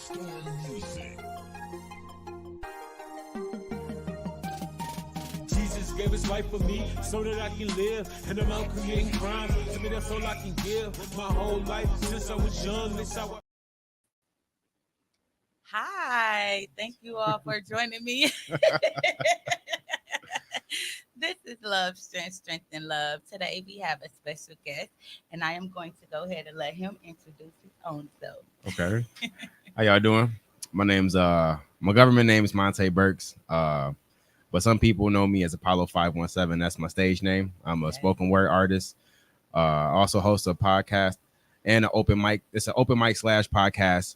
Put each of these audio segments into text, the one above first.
Jesus gave his life for me so that I can live, and I'm out creating crime. To me, that's all I can give. My whole life since I was young, this how I... Hi, thank you all for joining me. This is Love, Strength, Strength, and Love. Today we have a special guest, and I am going to go ahead and let him introduce his own self. Okay. How y'all doing? My name's my government name is Monte Burks. But some people know me as Apollo 517. That's my stage name. I'm a spoken word artist. Also host a podcast and an open mic. It's an open mic / podcast.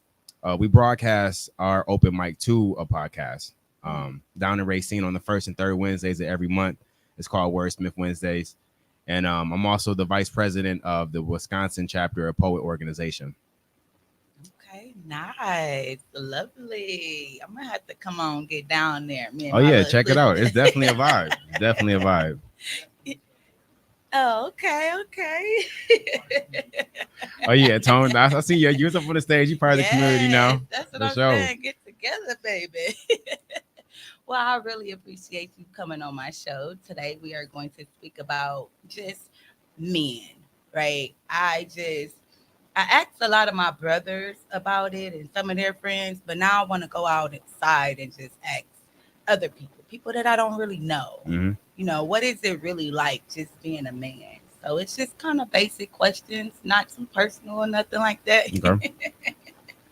We broadcast our open mic to a podcast down in Racine on the first and third Wednesdays of every month. It's called Wordsmith Wednesdays. And I'm also the vice president of the Wisconsin chapter of Poet Organization. Okay, nice. Lovely. I'm going to have to come on, get down there. Oh, yeah, check it out. It's definitely a vibe. It's definitely a vibe. Oh, okay. Oh, yeah, Tone. I see you. You're up on the stage. You're part of the community now. That's what I'm saying. Get together, baby. Well, I really appreciate you coming on my show. Today, we are going to speak about just men, right? I asked a lot of my brothers about it and some of their friends, but now I want to go outside and just ask other people that I don't really know. Mm-hmm. You know, what is it really like just being a man? So it's just kind of basic questions, not too personal or nothing like that. Okay.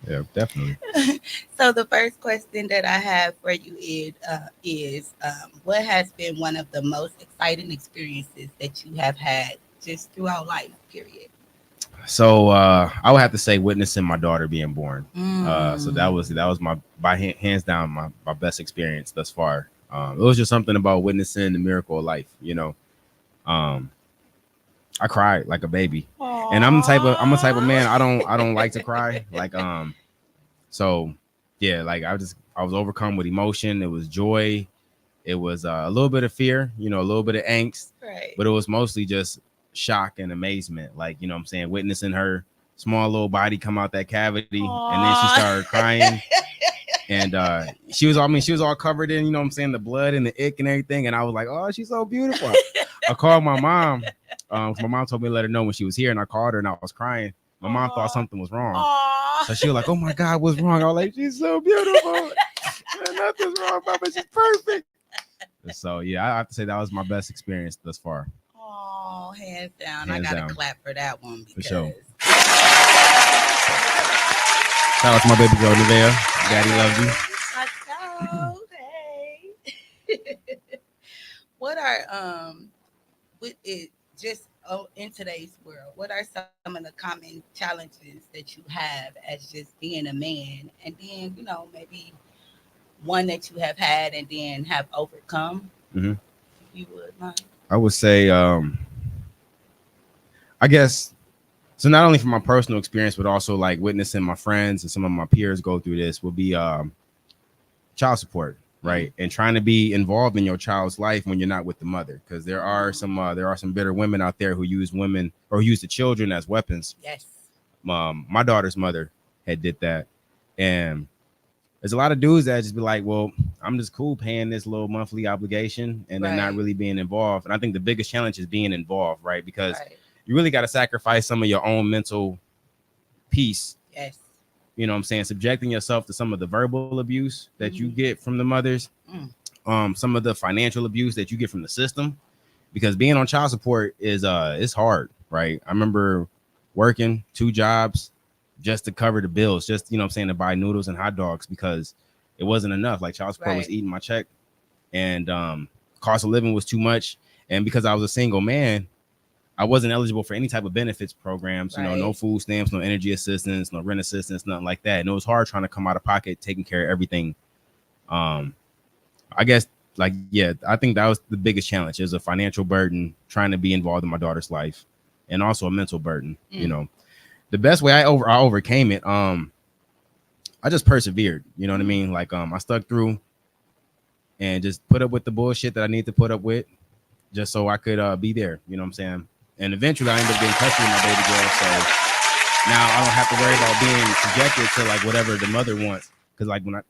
Yeah, definitely. So the first question that I have for you is what has been one of the most exciting experiences that you have had just throughout life, period? So I would have to say witnessing my daughter being born. So that was my hands down my best experience thus far. It was just something about witnessing the miracle of life, you know. I cried like a baby. Aww. And I'm a type of man. I don't like to cry. Like so yeah, like I was overcome with emotion. It was joy. It was a little bit of fear, you know, a little bit of angst. Right. But it was mostly just shock and amazement. Like, you know what I'm saying, witnessing her small little body come out that cavity. Aww. And then she started crying. And she was all covered in, you know what I'm saying, the blood and the ick and everything. And I was like, oh, she's so beautiful. I called my mom. My mom told me to let her know when she was here, and I called her and I was crying. My mom thought something was wrong. Aww. So she was like, oh my God, what's wrong? I was like, she's so beautiful. Nothing's wrong, Papa. She's perfect. And so yeah, I have to say that was my best experience thus far. Oh, hands down. I gotta clap for that one because... For sure. Shout out to my baby girl, Nevaeh. Daddy loves you. I know. Hey. What are in today's world, what are some of the common challenges that you have as just being a man, and then, you know, maybe one that you have had and then have overcome? Mm-hmm. If you would mind. I would say, I guess, so not only from my personal experience, but also like witnessing my friends and some of my peers go through this would be child support, right? And trying to be involved in your child's life when you're not with the mother, because there are some bitter women out there who use women or use the children as weapons. Yes. My daughter's mother had did that, and there's a lot of dudes that just be like, well, I'm just cool paying this little monthly obligation and then not really being involved. And I think the biggest challenge is being involved, right? Because you really got to sacrifice some of your own mental peace. Yes. You know what I'm saying? Subjecting yourself to some of the verbal abuse that you get from the mothers, some of the financial abuse that you get from the system, because being on child support is it's hard, right? I remember working 2 jobs just to cover the bills, just, you know what I'm saying, to buy noodles and hot dogs because it wasn't enough. Like child support was eating my check, and cost of living was too much. And because I was a single man, I wasn't eligible for any type of benefits programs, you know, no food stamps, no energy assistance, no rent assistance, nothing like that. And it was hard trying to come out of pocket, taking care of everything. I guess, like, yeah, I think that was the biggest challenge, is a financial burden, trying to be involved in my daughter's life, and also a mental burden. You know, the best way I overcame it, I just persevered, you know what I mean? Like, I stuck through and just put up with the bullshit that I need to put up with just so I could be there, you know what I'm saying? And eventually I ended up getting custody of my baby girl. So now I don't have to worry about being subjected to like whatever the mother wants. Because like when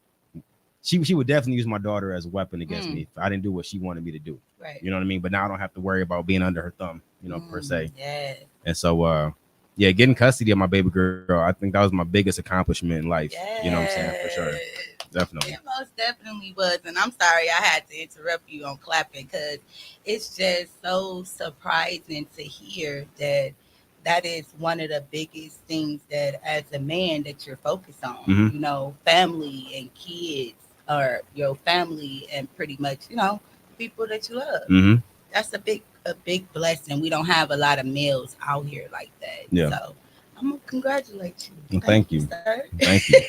she would definitely use my daughter as a weapon against me if I didn't do what she wanted me to do. Right. You know what I mean? But now I don't have to worry about being under her thumb, you know, per se. Yeah. And so yeah, getting custody of my baby girl, I think that was my biggest accomplishment in life. Yes. You know what I'm saying? For sure. Definitely. It most definitely was. And I'm sorry I had to interrupt you on clapping because it's just so surprising to hear that is one of the biggest things that as a man that you're focused on, you know, family and kids, or your family and pretty much, you know, people that you love. That's a big blessing. We don't have a lot of males out here like that. Yeah. So I'm gonna congratulate you. Thank you, sir. Thank you.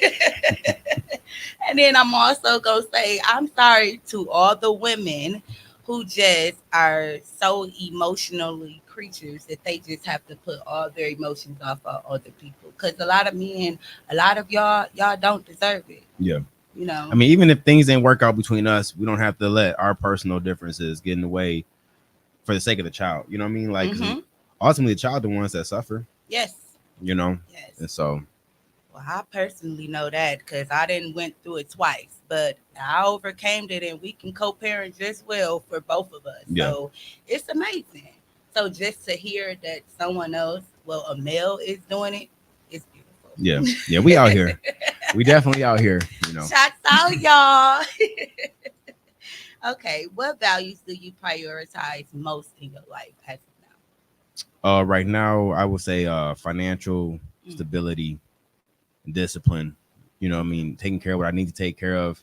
And then I'm also gonna say I'm sorry to all the women who just are so emotionally creatures that they just have to put all their emotions off of other people. Because a lot of men, a lot of y'all don't deserve it. Yeah. You know, I mean, even if things didn't work out between us, we don't have to let our personal differences get in the way for the sake of the child. You know what I mean? Like, ultimately, the child, the ones that suffer. Yes. You know? Yes. And so. Well, I personally know that because I didn't went through it twice, but I overcame it, and we can co-parent just well for both of us. Yeah. So it's amazing. So just to hear that someone else, well, a male is doing it, it's beautiful. Yeah. Yeah, we out here. We definitely out here, you know. Shots out, y'all. Okay, what values do you prioritize most in your life as of now? Right now, I would say financial stability, discipline. You know what I mean? Taking care of what I need to take care of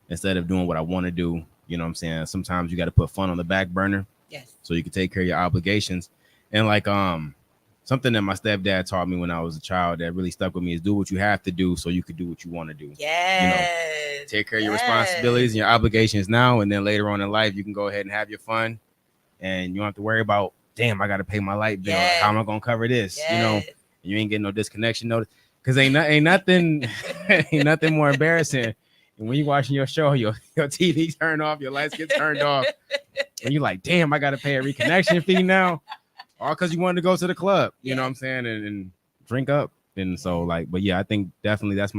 instead of doing what I want to do. You know what I'm saying? Sometimes you got to put fun on the back burner. Yes. So you can take care of your obligations. And like something that my stepdad taught me when I was a child that really stuck with me is do what you have to do so you could do what you want to do. Yes. You know, take care of your responsibilities and your obligations now, and then later on in life you can go ahead and have your fun, and you don't have to worry about, damn, I got to pay my light bill. Yes. How am I gonna cover this? Yes. You know, you ain't getting no disconnection notice, because ain't nothing ain't nothing more embarrassing. And when you're watching your show, your TV turn off, your lights get turned off, and you're like, damn, I got to pay a reconnection fee now, all because you wanted to go to the club, you know what I'm saying, and drink up. And so, like, but yeah, I think definitely that's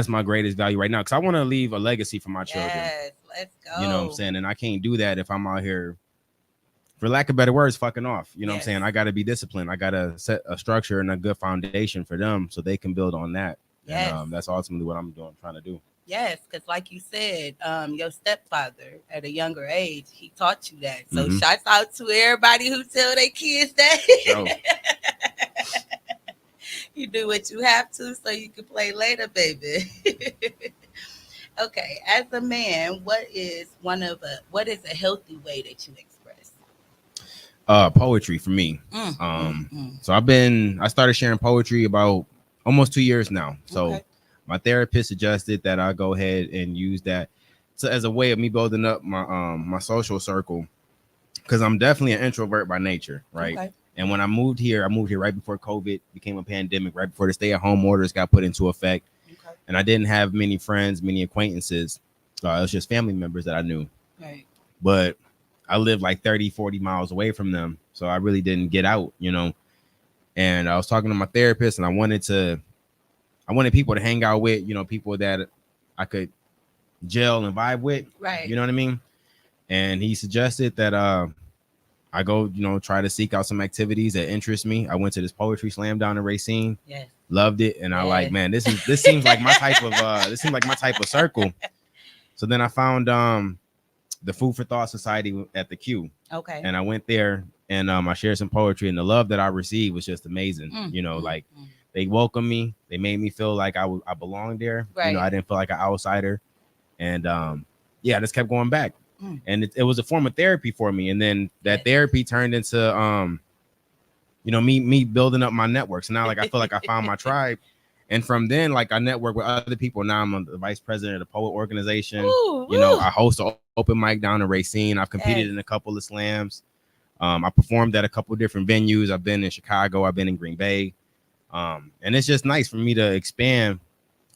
my greatest value right now, because I want to leave a legacy for my children. Yes, let's go. You know what I'm saying? And I can't do that if I'm out here, for lack of better words, fucking off. You know what I'm saying? I got to be disciplined. I got to set a structure and a good foundation for them so they can build on that. Yes. And that's ultimately what I'm trying to do. Yes, because like you said, your stepfather at a younger age, he taught you that. So shouts out to everybody who tell their kids that. Sure. You do what you have to so you can play later, baby. Okay, as a man, what is a healthy way that you express? Poetry for me. So I started sharing poetry about almost 2 years now. So my therapist suggested that I go ahead and use that as a way of me building up my social circle, because I'm definitely an introvert by nature, right? Okay. And when I moved here right before COVID became a pandemic, right before the stay-at-home orders got put into effect. Okay. And I didn't have many friends, many acquaintances. It was just family members that I knew. Right. But I lived like 30, 40 miles away from them. So I really didn't get out, you know. And I was talking to my therapist, and I wanted people to hang out with, you know, people that I could gel and vibe with. Right. You know what I mean? And he suggested that I go, you know, try to seek out some activities that interest me. I went to this poetry slam down in Racine. Yes. Loved it. And I like, man, this seems like my type of circle. So then I found the Food for Thought Society at the Q. Okay. And I went there, and I shared some poetry, and the love that I received was just amazing. You know, like they welcomed me. They made me feel like I belonged there. Right. You know, I didn't feel like an outsider. And I just kept going back. And it was a form of therapy for me. And then that therapy turned into, you know, me building up my network. So now, like, I feel like I found my tribe. And from then, like, I network with other people. Now I'm the vice president of the Poet Organization. Ooh, you know, I host an open mic down in Racine. I've competed in a couple of slams. I performed at a couple of different venues. I've been in Chicago. I've been in Green Bay. And it's just nice for me to expand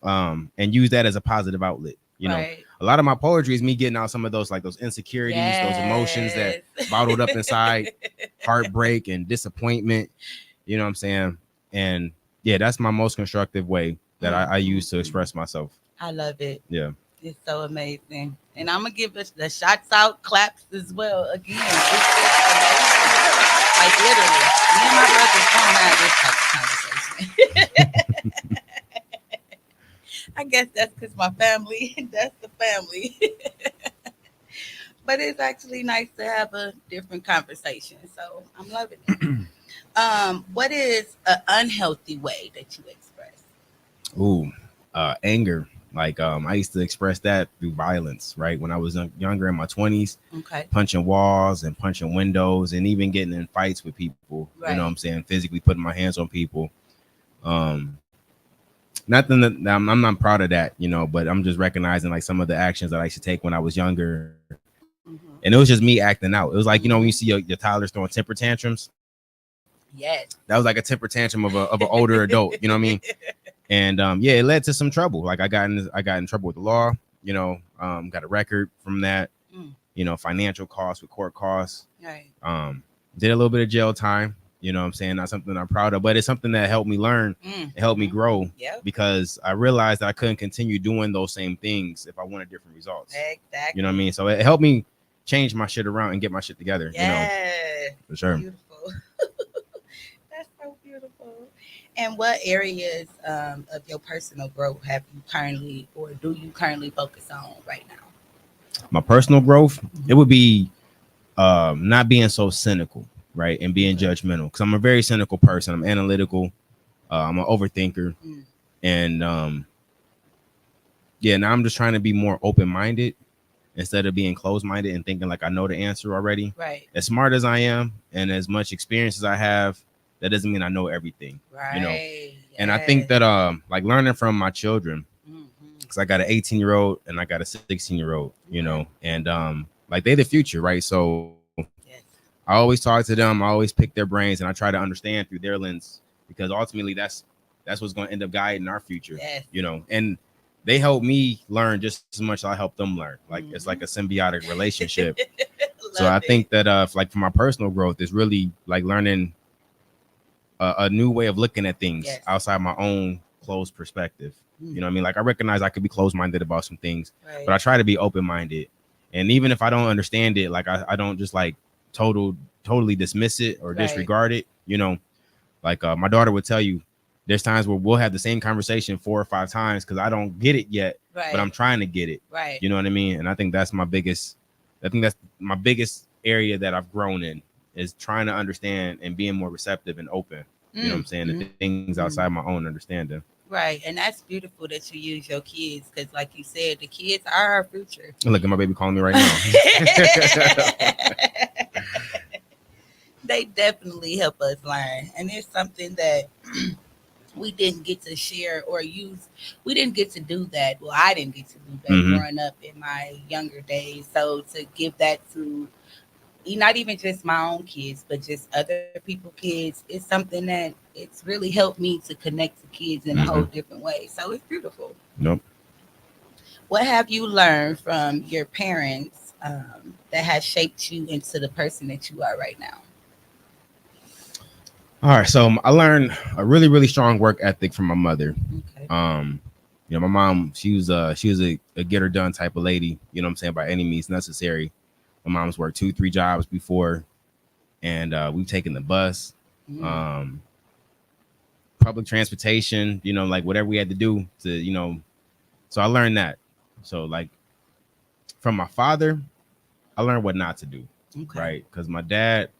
and use that as a positive outlet. You know, a lot of my poetry is me getting out some of those insecurities, those emotions that bottled up inside, heartbreak and disappointment. You know what I'm saying? And yeah, that's my most constructive way that I use to express myself. I love it. Yeah. It's so amazing. And I'm going to give us the shots out, claps as well. Again, it's just amazing. Like literally, me and my brothers don't have this type of conversation. I guess that's because my family, that's the family. But it's actually nice to have a different conversation. So I'm loving it. What is an unhealthy way that you express? Ooh, anger. Like I used to express that through violence, right? When I was younger in my 20s, Okay. punching walls and punching windows and even getting in fights with people. Right. You know what I'm saying? Physically putting my hands on people. Nothing that I'm not proud of that, you know, but I'm just recognizing like some of the actions that I used to take when I was younger. And it was just me acting out. It was like, you know, when you see your toddlers throwing temper tantrums. Yes. That was like a temper tantrum of an older adult, you know what I mean? And yeah, it led to some trouble. Like I got in trouble with the law, you know, got a record from that, you know, financial costs with court costs. Right. Did a little bit of jail time, you know what I'm saying? Not something I'm proud of, but it's something that helped me learn, it helped me grow. Yep. Because I realized that I couldn't continue doing those same things if I wanted different results. Exactly. You know what I mean? So it helped me change my shit around and get my shit together. Yeah. You know, for sure. Beautiful. That's so beautiful. And what areas of your personal growth have you currently, or do you currently focus on right now? My personal growth, it would be not being so cynical, right? And being judgmental. Because I'm a very cynical person. I'm analytical. I'm an overthinker. And yeah, now I'm just trying to be more open-minded instead of being closed-minded and thinking like I know the answer already. Right. As smart as I am and as much experience as I have, that doesn't mean I know everything. Right. You know. Yes. And I think that like learning from my children, because I got an 18-year-old and I got a 16-year-old, you know, and like they're the future, right? So yes. I always talk to them, I always pick their brains, and I try to understand through their lens, because ultimately that's what's going to end up guiding our future. Yes. You know, and they help me learn just as much as I help them learn. Like it's like a symbiotic relationship. So I think that like for my personal growth is really like learning a new way of looking at things outside my own closed perspective. You know what I mean? Like I recognize I could be closed-minded about some things, but I try to be open-minded. And even if I don't understand it, like I don't just like totally dismiss it or disregard it. You know, like my daughter would tell you, there's times where we'll have the same conversation 4 or 5 times because I don't get it yet, but I'm trying to get it. Right. You know what I mean? And I think that's my biggest area that I've grown in, is trying to understand and being more receptive and open. You know what I'm saying? The things outside my own understanding. Right. And that's beautiful that you use your kids, because like you said, the kids are our future. Look at my baby calling me right now. They definitely help us learn. And it's something that we didn't get to share or use. We didn't get to do that. Well, I didn't get to do that growing up in my younger days. So to give that to not even just my own kids, but just other people's kids, it's something that it's really helped me to connect to kids in a whole different way. So it's beautiful. Nope. What have you learned from your parents that has shaped you into the person that you are right now? All right, so I learned a really, really strong work ethic from my mother. Okay. You know, my mom, she was a get her done type of lady. You know what I'm saying? By any means necessary. My mom's worked 2-3 jobs before, and we've taken the bus, public transportation. You know, like whatever we had to do to, you know. So I learned that. So like from my father, I learned what not to do. Okay. Right? Because my dad.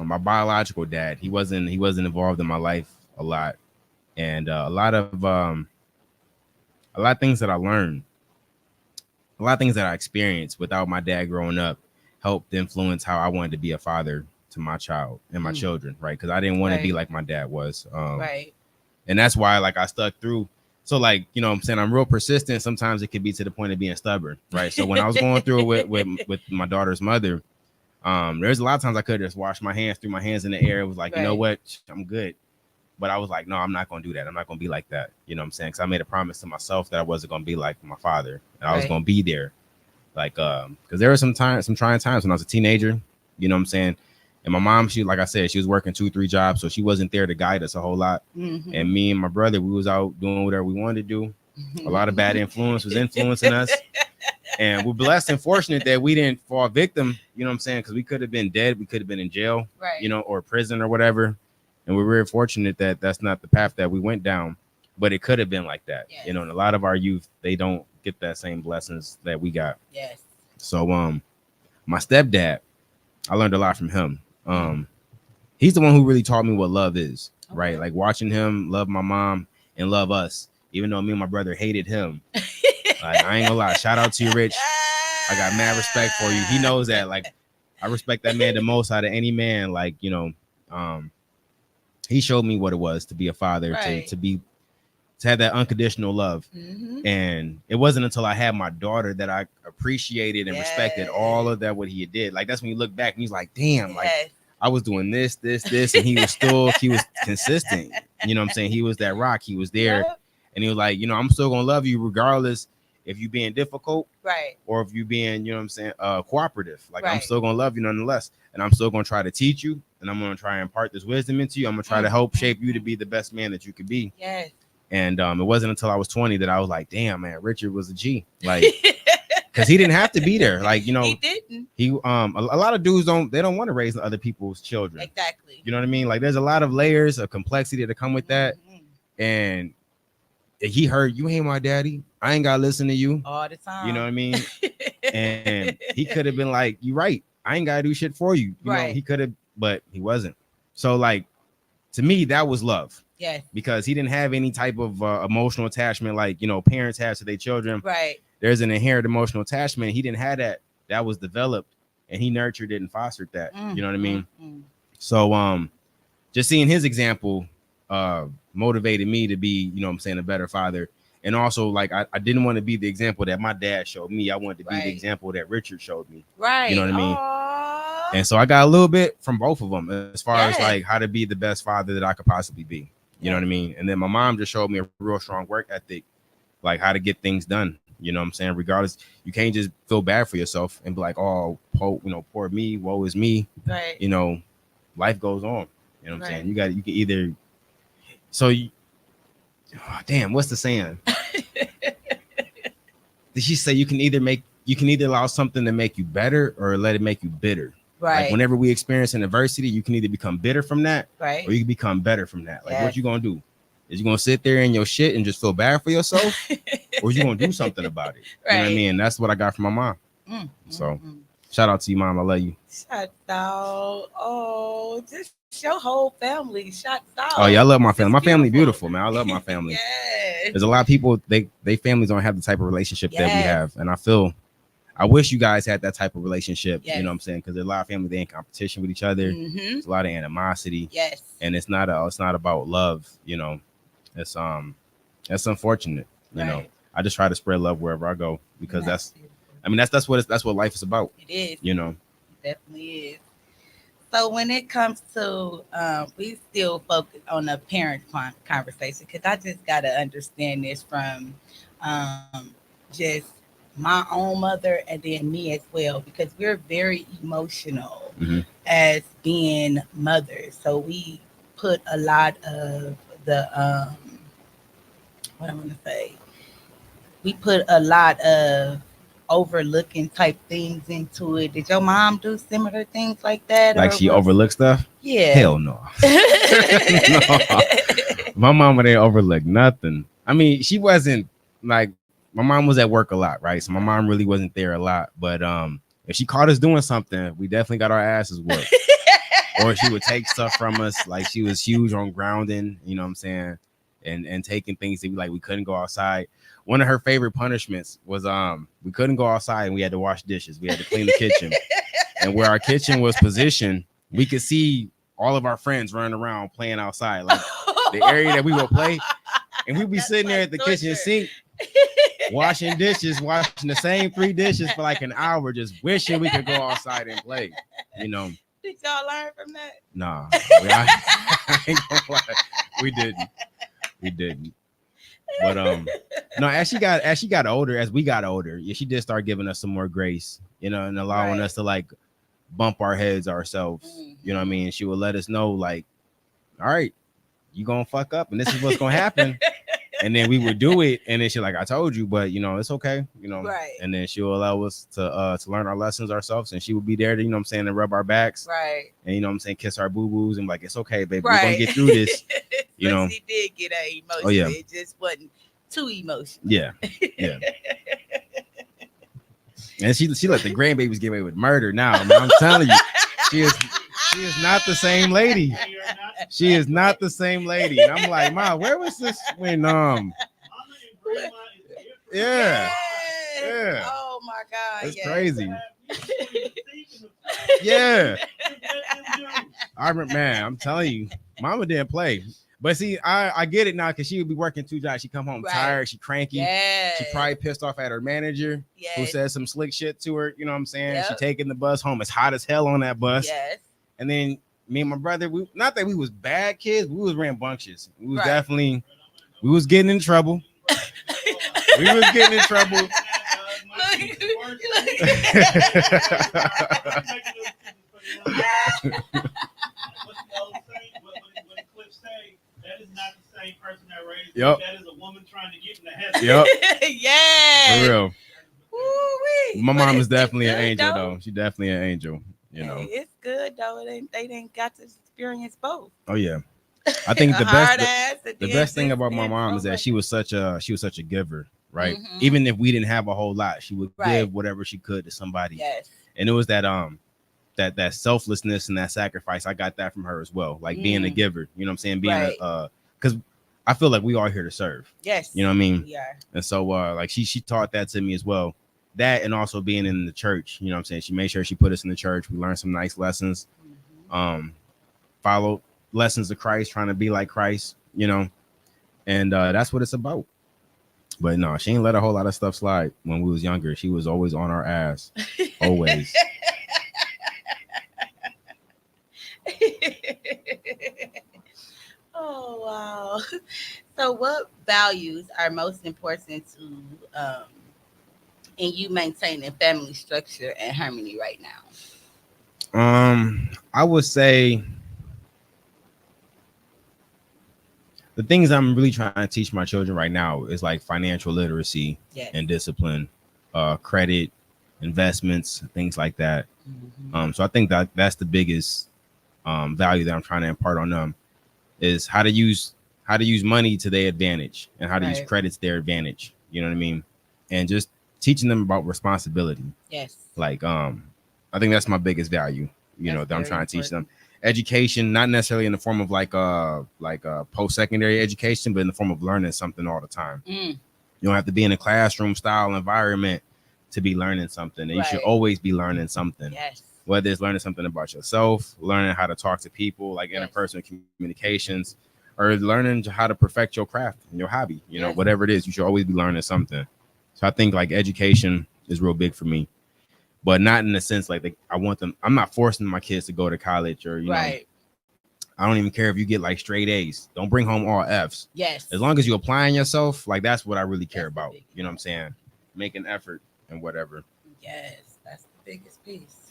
My biological dad, he wasn't involved in my life a lot, and a lot of things that I learned, a lot of things that I experienced without my dad growing up helped influence how I wanted to be a father to my child and my children, right? Because I didn't want to be like my dad was, right? And that's why like I stuck through. So like, you know what I'm saying, I'm real persistent. Sometimes it could be to the point of being stubborn, right? So when I was going through it with my daughter's mother, there's a lot of times I could just wash my hands, threw my hands in the air. It was like, you know what, I'm good. But I was like, no, I'm not going to do that. I'm not going to be like that. You know what I'm saying? Because I made a promise to myself that I wasn't going to be like my father. And I was going to be there. Like, because there were some trying times when I was a teenager, you know what I'm saying? And my mom, she, like I said, she was working 2-3 jobs, so she wasn't there to guide us a whole lot. Mm-hmm. And me and my brother, we was out doing whatever we wanted to do. A lot of bad influence was influencing us. And we're blessed and fortunate that we didn't fall victim, you know what I'm saying? Because we could have been dead. We could have been in jail, Right. you know, or prison or whatever. And we're very fortunate that that's not the path that we went down. But it could have been like that, Yes. you know. And a lot of our youth, they don't get that same blessings that we got. Yes. So, my stepdad, I learned a lot from him. He's the one who really taught me what love is, right? Like watching him love my mom and love us, even though me and my brother hated him. Like, I ain't gonna lie. Shout out to you, Rich. I got mad respect for you. He knows that. Like, I respect that man the most out of any man. Like, you know, he showed me what it was to be a father, Right. to have that unconditional love. Mm-hmm. And it wasn't until I had my daughter that I appreciated and respected all of that, what he did. Like, that's when you look back and he's like, damn, like I was doing this, and he was consistent. You know what I'm saying? He was that rock. He was there. Yep. And he was like, you know, I'm still gonna love you regardless if you being difficult, Right. or if you being, you know what I'm saying, cooperative. Like, I'm Right. still gonna love you nonetheless. And I'm still gonna try to teach you, and I'm gonna try and impart this wisdom into you. I'm gonna try to help shape you to be the best man that you could be. Yes. And it wasn't until I was 20 that I was like, damn, man, Richard was a G. Like, because he didn't have to be there. Like, you know, he didn't. He a lot of dudes don't want to raise other people's children. Exactly. You know what I mean? Like, there's a lot of layers of complexity that come with that. Mm-hmm. And he heard, you ain't my daddy. I ain't gotta listen to you all the time. You know what I mean? And he could have been like, you right. I ain't gotta do shit for you. You know, he could have, but he wasn't. So, like, to me, that was love. Yes. Because he didn't have any type of emotional attachment like, you know, parents have to their children. Right. There's an inherent emotional attachment. He didn't have that. That was developed, and he nurtured it and fostered that. You know what I mean? So just seeing his example motivated me to be, you know what I'm saying, a better father. And also, like, I didn't want to be the example that my dad showed me. I wanted to be the example that Richard showed me. Right. You know what I mean? Aww. And so I got a little bit from both of them as far as like how to be the best father that I could possibly be. You know what I mean? And then my mom just showed me a real strong work ethic, like how to get things done. You know what I'm saying? Regardless, you can't just feel bad for yourself and be like, oh, poor me, woe is me. Right. You know, life goes on. You know what I'm saying? You can either. So, damn, what's the saying? Did she say you can either allow something to make you better or let it make you bitter? Right. Like, whenever we experience an adversity, you can either become bitter from that, right, or you can become better from that. Like, what you gonna do? Is you gonna sit there in your shit and just feel bad for yourself, or you gonna do something about it? Right. You know what I mean? And that's what I got from my mom. So, shout out to you, Mom. I love you. Shout out. Oh, just your whole family. Shout out. Oh yeah, I love my family. My family beautiful, man. I love my family. Yes. There's a lot of people, they families don't have the type of relationship that we have, and I wish you guys had that type of relationship. You know what I'm saying? Because there's a lot of families, they in competition with each other. There's a lot of animosity. Yes. And it's not about love. You know, it's unfortunate. You know, I just try to spread love wherever I go, because that's what life is about. It is. You know, it definitely is. So when it comes to, we still focus on the parent conversation, because I just got to understand this from just my own mother and then me as well, because we're very emotional as being mothers. So we put a lot of the, what I want to say, we put a lot of overlooking type things into it. Did your mom do similar things like that? Like she overlooked stuff? Yeah. Hell no. No. My mama didn't overlook nothing. I mean, she wasn't like, my mom was at work a lot, right? So my mom really wasn't there a lot. But if she caught us doing something, we definitely got our asses whooped. Or she would take stuff from us. Like, she was huge on grounding, you know what I'm saying? And taking things that we couldn't go outside. One of her favorite punishments was we couldn't go outside and we had to wash dishes. We had to clean the kitchen. And where our kitchen was positioned, we could see all of our friends running around playing outside, like the area that we would play. And we'd be sitting there at the kitchen sink, washing the same 3 dishes for like an hour, just wishing we could go outside and play. You know. Did y'all learn from that? Nah, I ain't gonna lie. We didn't. But no, as we got older, she did start giving us some more grace, you know, and allowing us to like bump our heads ourselves. You know what I mean? She would let us know, like, all right, you gonna fuck up and this is what's gonna happen. And then we would do it, and then she's like, I told you, but you know, it's okay, you know. Right. And then she'll allow us to learn our lessons ourselves, and she would be there to, you know what I'm saying, to rub our backs. Right. And you know what I'm saying, kiss our boo-boos and like, it's okay, baby. Right. We're gonna get through this. You But know. she did get her emotion. Oh, yeah. It just wasn't too emotional. Yeah. Yeah. And she let the grandbabies get away with murder now. Man, I'm telling you, she is not the same lady. She is not the same lady. And I'm like, Ma, where was this when yeah. Yeah. Oh my God. That's yes. crazy. Yeah. I remember, man, I'm telling you, Mama didn't play. But see, I get it now because she would be working 2 jobs. She come home tired, she cranky. Yes. She probably pissed off at her manager who said some slick shit to her. You know what I'm saying? Yep. She taking the bus home. It's hot as hell on that bus. Yes. And then me and my brother, not that we was bad kids, we was rambunctious. We was definitely, we was getting in trouble. We was getting in trouble. That is not the same person that raised Yep. That is a woman trying to get in the head. Yep. Yeah. For real. Woo-wee. My mom But is definitely it's an good, angel, though. She definitely an angel, you know. Hey, it's good though. They didn't got to experience both. Oh yeah. I think the best thing about my mom is that like she was such a giver, right? Mhm. Even if we didn't have a whole lot, she would Right. give whatever she could to somebody. yes. And it was that that selflessness and that sacrifice. I got that from her as well. Like being a giver, you know what I'm saying? Being Right. because I feel like we all here to serve. Yes. You know what I mean? We are. And so like she taught that to me as well. That and also being in the church, you know what I'm saying? She made sure she put us in the church. We learned some nice lessons. Follow lessons of Christ, trying to be like Christ, you know. And that's what it's about. But no, she ain't let a whole lot of stuff slide when we was younger. She was always on our ass. Always. Oh wow. So what values are most important to in you maintaining family structure and harmony right now? I would say the things I'm really trying to teach my children right now is like financial literacy and discipline, credit, investments, things like that. So I think that's the biggest value that I'm trying to impart on them is how to use money to their advantage and how to use credit to their advantage. You know what I mean? And just teaching them about responsibility. Yes. Like I think that's my biggest value, you know, that I'm trying to teach them. Education, not necessarily in the form of like post-secondary education, but in the form of learning something all the time. You don't have to be in a classroom style environment to be learning something. And you should always be learning something. Yes. Whether it's learning something about yourself, learning how to talk to people, like interpersonal communications, or learning how to perfect your craft and your hobby, you know, whatever it is, you should always be learning something. So I think like education is real big for me. But not in the sense like I want them. I'm not forcing my kids to go to college or, you know, I don't even care if you get like straight A's. Don't bring home all F's. Yes. As long as you're applying yourself, like that's what I really care about. You know what I'm saying? Make an effort and whatever. Yes, that's the biggest piece.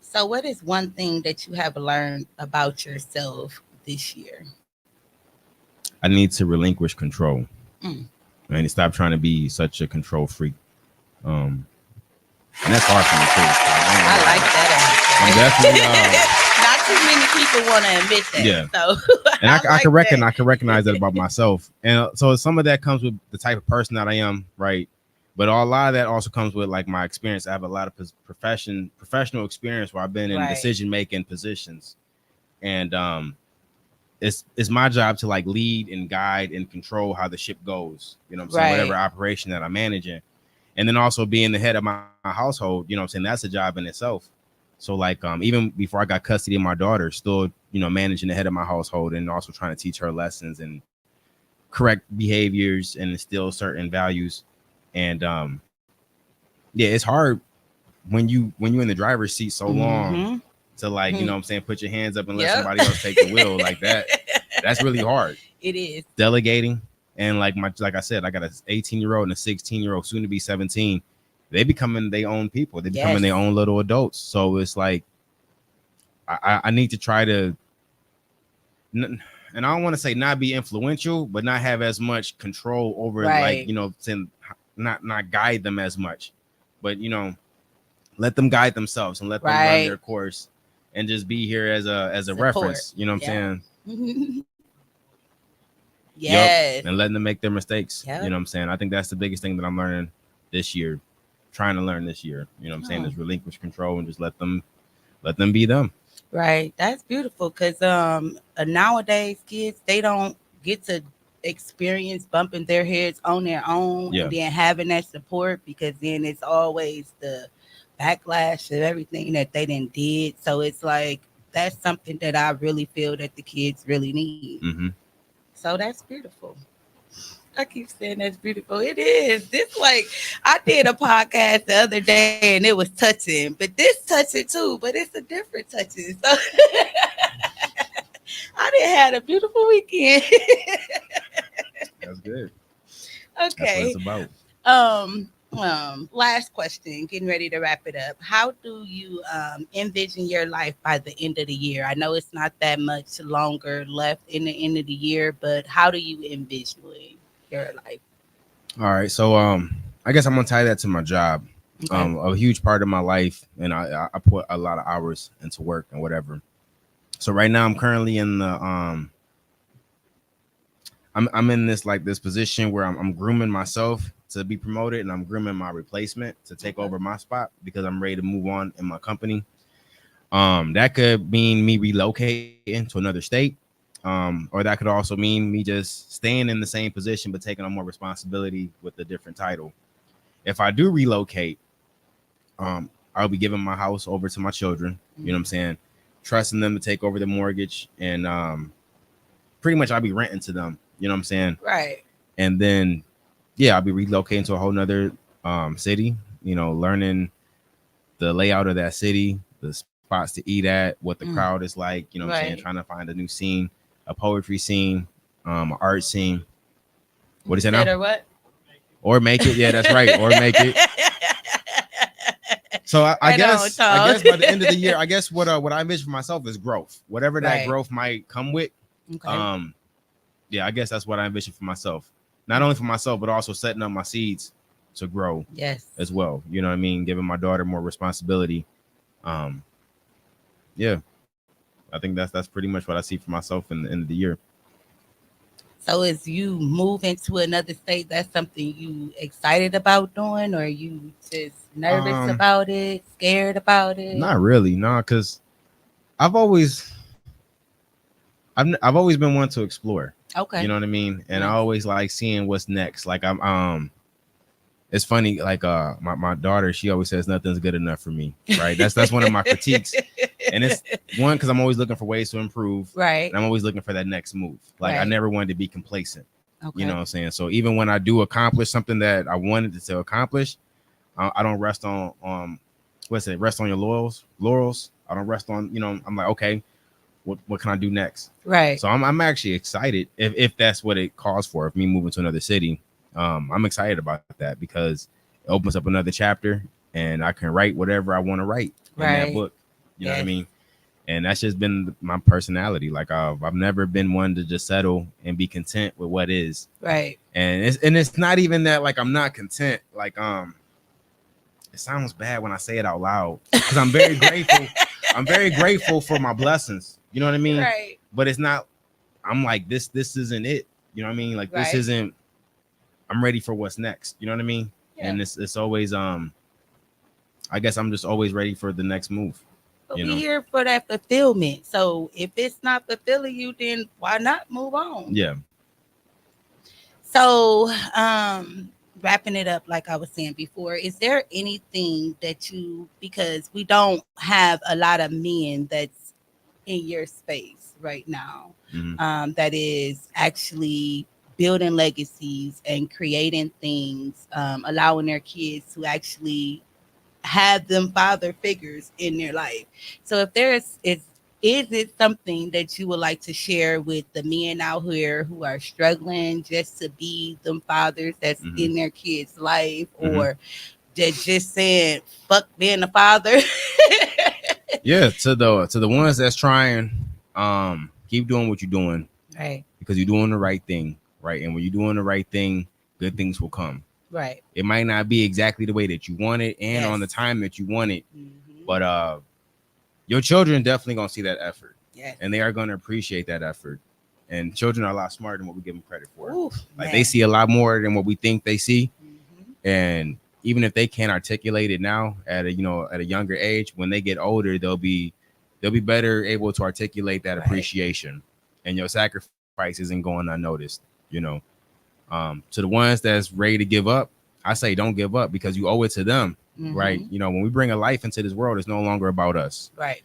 So what is one thing that you have learned about yourself this year? I need to relinquish control. I need to stop trying to be such a control freak. And that's hard for me too. I like that. I'm definitely not too many people want to admit that. Yeah. So and I can recognize that about myself. And so some of that comes with the type of person that I am, right? But a lot of that also comes with like my experience. I have a lot of professional experience where I've been in decision-making positions. And it's my job to like lead and guide and control how the ship goes, you know what I'm saying? Whatever operation that I'm managing. And then also being the head of my household, you know what I'm saying? That's a job in itself. So like even before I got custody of my daughter, still, you know, managing the head of my household and also trying to teach her lessons and correct behaviors and instill certain values. And it's hard when you in the driver's seat so long to like, you know what I'm saying, put your hands up and let somebody else take the wheel like that. That's really hard. It is. Delegating. And like I said, I got an 18-year-old and a 16-year-old, soon to be 17. they becoming their own people. They becoming Yes. their own little adults. So it's like I need to try to, and I don't want to say not be influential, but not have as much control over, Right. like, you know, not guide them as much, but, you know, let them guide themselves and let them run Right. their course and just be here as a Support. reference. You know what Yeah. I'm saying? Yes. Yep. And letting them make their mistakes. Yep. You know what I'm saying? I think that's the biggest thing that I'm learning this year, trying to learn this year. You know what I'm saying? Oh. Is relinquish control and just let them be them. Right. That's beautiful because nowadays kids, they don't get to experience bumping their heads on their own Yeah. and then having that support, because then it's always the backlash of everything that they done did. So it's like that's something that I really feel that the kids really need. Mm-hmm. So that's beautiful. I keep saying that's beautiful. It is. This, like, I did a podcast the other day and it was touching, but this touching too, but it's a different touching. So I done had a beautiful weekend. That's good. Okay. That's what it's about. Last question, getting ready to wrap it up. How do you envision your life by the end of the year? I know it's not that much longer left in the end of the year, but how do you envision your life? All right. So I guess I'm gonna tie that to my job. Okay. A huge part of my life, and I put a lot of hours into work and whatever. So right now I'm currently in the I'm in this position where I'm grooming myself to be promoted, and I'm grooming my replacement to take over my spot because I'm ready to move on in my company. That could mean me relocating to another state, or that could also mean me just staying in the same position but taking on more responsibility with a different title. If I do relocate, I'll be giving my house over to my children. You know what I'm saying? Trusting them to take over the mortgage, and pretty much I'll be renting to them. You know what I'm saying? Right. And then, yeah, I'll be relocating to a whole nother city, you know, learning the layout of that city, the spots to eat at, what the crowd is like, you know what I'm saying? Trying to find a new scene, a poetry scene, an art scene. What is it now? Or what? Or make it. Yeah, that's right. Or make it. So I guess by the end of the year, I guess what I envision for myself is growth. Whatever that growth might come with. Okay. Yeah, I guess that's what I envision for myself. Not only for myself, but also setting up my seeds to grow. Yes. As well. You know what I mean? Giving my daughter more responsibility. Yeah. I think that's pretty much what I see for myself in the end of the year. So as you move into another state, that's something you excited about doing, or you just nervous about it, scared about it? Not really, no, because I've always been one to explore. Okay. You know what I mean? And I always like seeing what's next. Like it's funny, like my daughter, she always says nothing's good enough for me. Right. That's one of my critiques. And it's one, because I'm always looking for ways to improve. Right. And I'm always looking for that next move. Like I never wanted to be complacent. Okay. You know what I'm saying? So even when I do accomplish something that I wanted to accomplish, I don't rest on rest on your laurels. I don't rest on, you know, I'm like, okay, what can I do next? Right. So I'm actually excited if that's what it calls for, if me moving to another city. I'm excited about that because it opens up another chapter and I can write whatever I want to write in that book. You know what I mean? And that's just been my personality. Like I've never been one to just settle and be content with what is. Right. And it's not even that like I'm not content. Like it sounds bad when I say it out loud because I'm very grateful. I'm very grateful for my blessings. You know what I mean? Right. But it's not. I'm like this isn't it. You know what I mean? Like this isn't. I'm ready for what's next. You know what I mean? Yeah. And it's always I guess I'm just always ready for the next move. But we're here for that fulfillment. So if it's not fulfilling you, then why not move on? Yeah. So wrapping it up, like I was saying before, is there anything that because we don't have a lot of men that's in your space right now, that is actually building legacies and creating things, allowing their kids to actually have them father figures in their life. So if is it something that you would like to share with the men out here who are struggling just to be them fathers that's in their kids' life, or that just saying fuck being a father. Yeah, to the ones that's trying, keep doing what you're doing, Right. because you're doing the right thing, right? And when you're doing the right thing, good things will come. Right. It might not be exactly the way that you want it and on the time that you want it, but your children definitely gonna see that effort. Yes. And they are gonna appreciate that effort. And children are a lot smarter than what we give them credit for. Oof, like man. they see a lot more than what we think they see. And even if they can't articulate it now at a younger age, when they get older, they'll be better able to articulate that appreciation. And your sacrifice isn't going unnoticed. To the ones that's ready to give up, I say don't give up, because you owe it to them. Right. When we bring a life into this world, it's no longer about us. Right.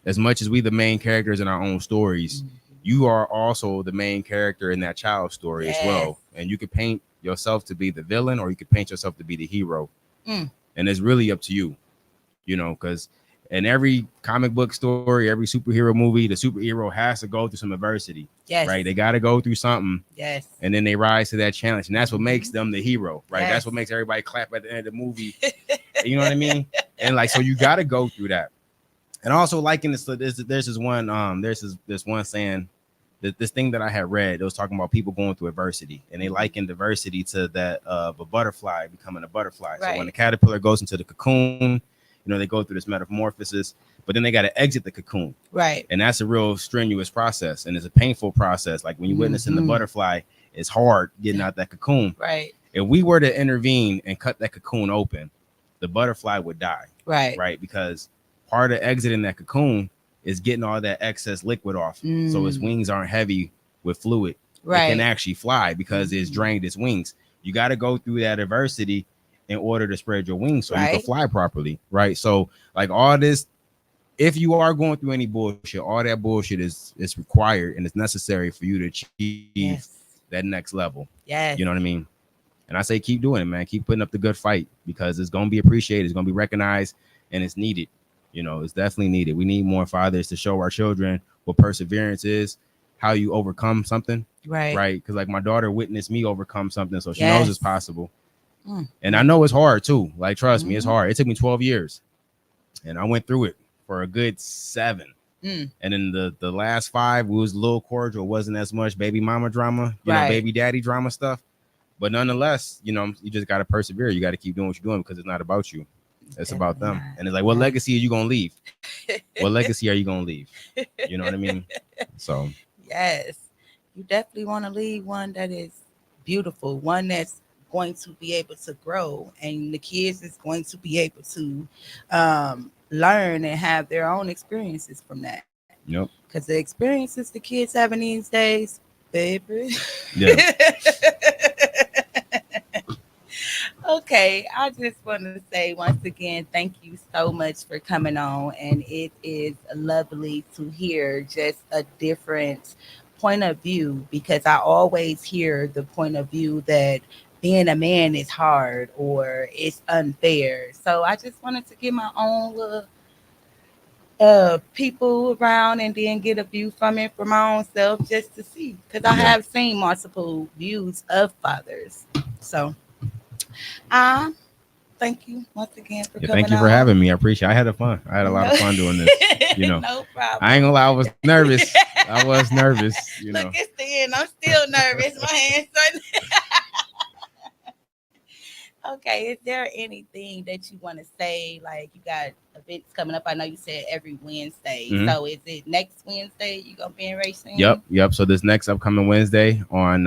As much as we the main characters in our own stories, you are also the main character in that child's story as well. And you could paint yourself to be the villain, or you could paint yourself to be the hero. And it's really up to you, because in every comic book story, every superhero movie, the superhero has to go through some adversity. Yes. Right. They got to go through something. Yes. And then they rise to that challenge. And that's what makes them the hero. Right. Yes. That's what makes everybody clap at the end of the movie. You know what I mean? And so you got to go through that. And also liking this, there's this one saying, that this thing that I had read, it was talking about people going through adversity, and they likened diversity to that of a butterfly becoming a butterfly. Right. So when the caterpillar goes into the cocoon, they go through this metamorphosis, but then they got to exit the cocoon. Right. And that's a real strenuous process, and it's a painful process. Like when you're witnessing the butterfly, it's hard getting out that cocoon. Right. If we were to intervene and cut that cocoon open, the butterfly would die. Right. Right. Because part of exiting that cocoon is getting all that excess liquid off. So its wings aren't heavy with fluid. Right. It can actually fly because it's drained its wings. You got to go through that adversity in order to spread your wings so you can fly properly. Right. So like all this, if you are going through any bullshit, all that bullshit is required and it's necessary for you to achieve that next level. Yeah. You know what I mean? And I say, keep doing it, man. Keep putting up the good fight, because it's going to be appreciated. It's going to be recognized, and it's needed. It's definitely needed. We need more fathers to show our children what perseverance is, how you overcome something. Right. Right. Because like my daughter witnessed me overcome something, so she knows it's possible. And I know it's hard too. Like, trust me, it's hard. It took me 12 years, and I went through it for a good 7. And then the last 5 was a little cordial. It wasn't as much baby mama drama, you know, baby daddy drama stuff. But nonetheless, you just got to persevere. You got to keep doing what you're doing, because it's not about you. It's about them. And it's like, what legacy are you going to leave? What legacy are you going to leave? You know what I mean? So. Yes. You definitely want to leave one that is beautiful, one that's going to be able to grow, and the kids is going to be able to learn and have their own experiences from that. Yep. Because the experiences the kids having these days, baby. Yeah. Okay, I just want to say once again, thank you so much for coming on. And it is lovely to hear just a different point of view, because I always hear the point of view that being a man is hard or it's unfair. So I just wanted to get my own little people around and then get a view from it for my own self, just to see, because I have seen multiple views of fathers. So thank you once again for coming. Thank you for having me. I appreciate it. I had fun. I had a lot of fun doing this. No problem. I ain't gonna lie, I was nervous. I was nervous. Look, it's the end. I'm still nervous. My hands are. Okay, is there anything that you want to say? Like, you got events coming up. I know you said every Wednesday. So is it next Wednesday you gonna be in Racing? Yep. So this next upcoming Wednesday on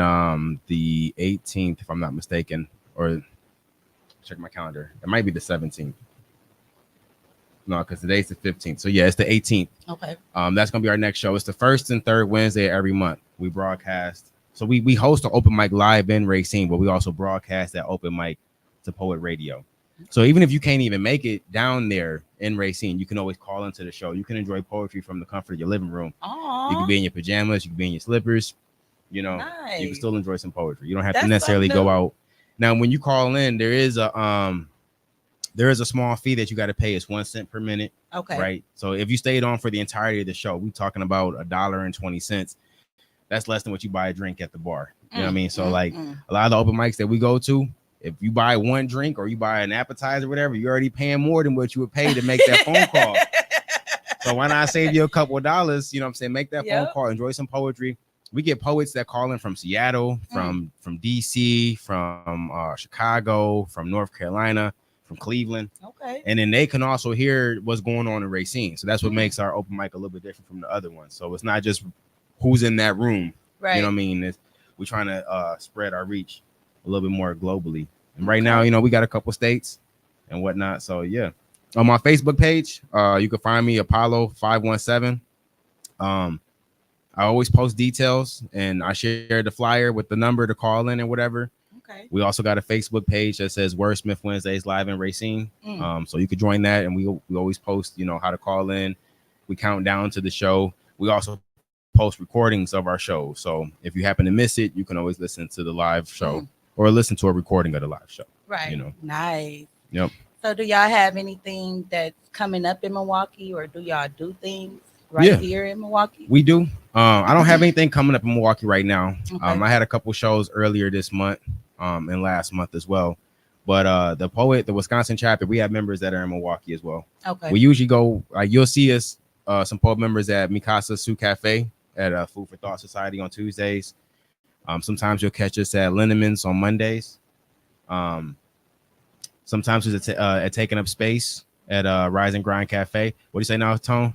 the 18th, if I'm not mistaken, or check my calendar. It might be the 17th. No, because today's the 15th. So yeah, it's the 18th. Okay. That's gonna be our next show. It's the first and third Wednesday every month. We broadcast. So we host an open mic live in Racine, but we also broadcast that open mic to Poet Radio. So even if you can't even make it down there in Racine, you can always call into the show. You can enjoy poetry from the comfort of your living room. Aww. You can be in your pajamas. You can be in your slippers. Nice. You can still enjoy some poetry. You don't have to necessarily go out. Now, when you call in, there is a small fee that you got to pay. It's 1 cent per minute. Okay. Right. So if you stayed on for the entirety of the show, we're talking about $1.20. That's less than what you buy a drink at the bar. You know what I mean? So a lot of the open mics that we go to, if you buy one drink or you buy an appetizer or whatever, you're already paying more than what you would pay to make that phone call. So why not save you a couple of dollars? You know what I'm saying? Make that phone call, enjoy some poetry. We get poets that call in from Seattle, from DC, from Chicago, from North Carolina, from Cleveland. Okay. And then they can also hear what's going on in Racine. So that's what makes our open mic a little bit different from the other ones. So it's not just who's in that room. Right. You know what I mean? We're trying to spread our reach a little bit more globally. And right now, you know, we got a couple states and whatnot. So yeah. On my Facebook page, you can find me Apollo 517. I always post details and I share the flyer with the number to call in and whatever. Okay. We also got a Facebook page that says Wordsmith Wednesdays live in Racine. So you could join that, and we always post, you know, how to call in. We count down to the show. We also post recordings of our show. So if you happen to miss it, you can always listen to the live show or listen to a recording of the live show. Right. You know. Nice. Yep. So do y'all have anything that's coming up in Milwaukee, or do y'all do things here in Milwaukee? We do. I don't have anything coming up in Milwaukee right now. Okay. I had a couple shows earlier this month, and last month as well. But the Wisconsin chapter, we have members that are in Milwaukee as well. Okay. We usually go, you'll see us, some poet members at Mikasa Sioux Cafe at Food for Thought Society on Tuesdays. Sometimes you'll catch us at Lindeman's on Mondays. Sometimes it's at Taking Up Space at Rise and Grind Cafe. What do you say now, Tone?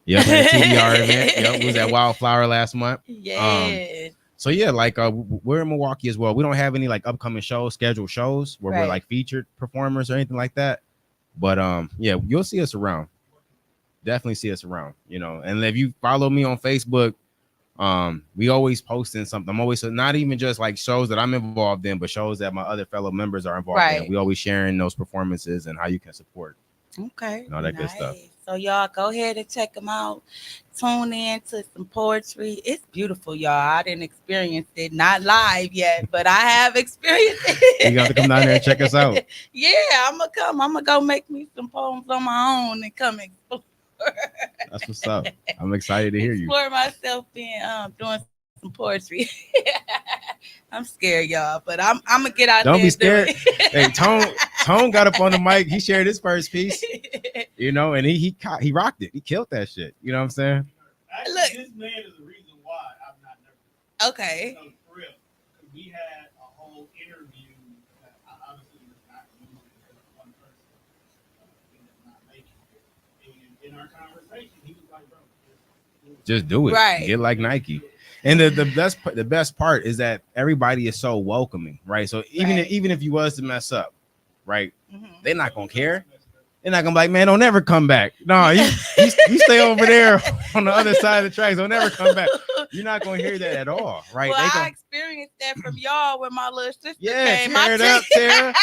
Yep, at TDR event. Yep, was at Wildflower last month. Yeah. So yeah, like we're in Milwaukee as well. We don't have any like upcoming scheduled shows where we're like featured performers or anything like that. But yeah, you'll see us around. Definitely see us around, you know. And if you follow me on Facebook, we always posting something. I'm always, not even just like shows that I'm involved in, but shows that my other fellow members are involved in. We always sharing those performances and how you can support. Okay. And all that good stuff. So y'all go ahead and check them out. Tune in to some poetry. It's beautiful, y'all. I didn't experience it, not live yet, but I have experienced it. You got to come down there and check us out. Yeah, I'm gonna come. I'm gonna go make me some poems on my own and come explore. That's what's up. I'm excited to hear you. Explore myself in doing some poetry. I'm scared, y'all, but I'm gonna get out there. Don't be scared. Hey, Tone got up on the mic. He shared his first piece, you know, and he rocked it. He killed that shit. You know what I'm saying? Actually, Look. this man is the reason why I'm not nervous. Okay. No, for real. We had a whole interview that I obviously was not using because one person ended up not making it. And in our conversation, he was like, bro, Just do it. Right. Get like Nike. And the best part is that everybody is so welcoming, right? So even if you was to mess up, right, they're not gonna care. They're not gonna be like, man, don't ever come back. No, you stay over there on the other side of the tracks. Don't ever come back. You're not gonna hear that at all, right? Well, I experienced that from y'all when my little sister came. Tear it up, Tara.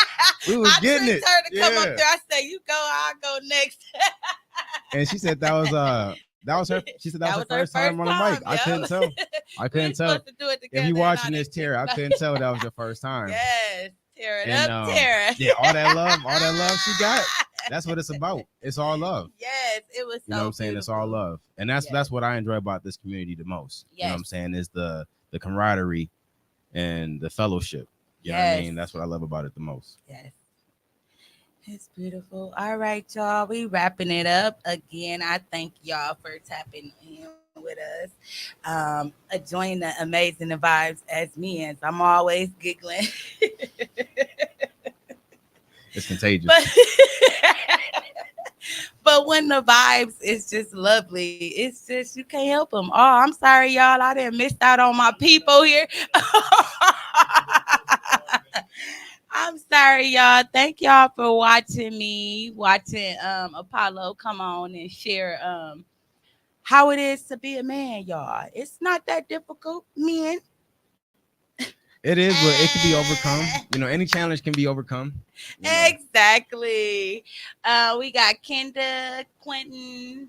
We was getting it. I tricked her to come up there. I said, "You go, I'll go next." And she said that was her. She said that was her first time on the mic. I couldn't tell. If you watching this, Tara, I couldn't tell that was your first time. Yes, tear it up, Tara. Yeah, all that love she got. That's what it's about. It's all love. Yes, it was. You know what I'm saying? It's all love, and that's what I enjoy about this community the most. Yes. You know what I'm saying? Is the camaraderie and the fellowship. You know what I mean? That's what I love about it the most. Yes. It's beautiful. All right, y'all. We wrapping it up. Again, I thank y'all for tapping in with us. Join the amazing vibes as me, as I'm always giggling. It's contagious. But when the vibes is just lovely, it's just, you can't help them. Oh, I'm sorry, y'all. I didn't miss out on my people here. I'm sorry, y'all. Thank y'all for watching Apollo come on and share how it is to be a man, y'all. It's not that difficult, men. It is, but it can be overcome. You know, any challenge can be overcome. You know? Exactly. We got Kenda, Quentin,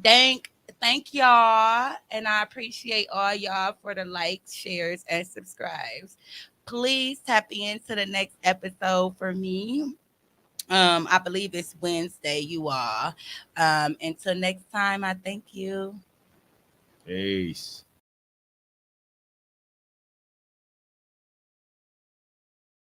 Dank. Thank y'all. And I appreciate all y'all for the likes, shares, and subscribes. Please tap into the next episode for me. I believe it's Wednesday, you all. Until next time, I thank you. Peace.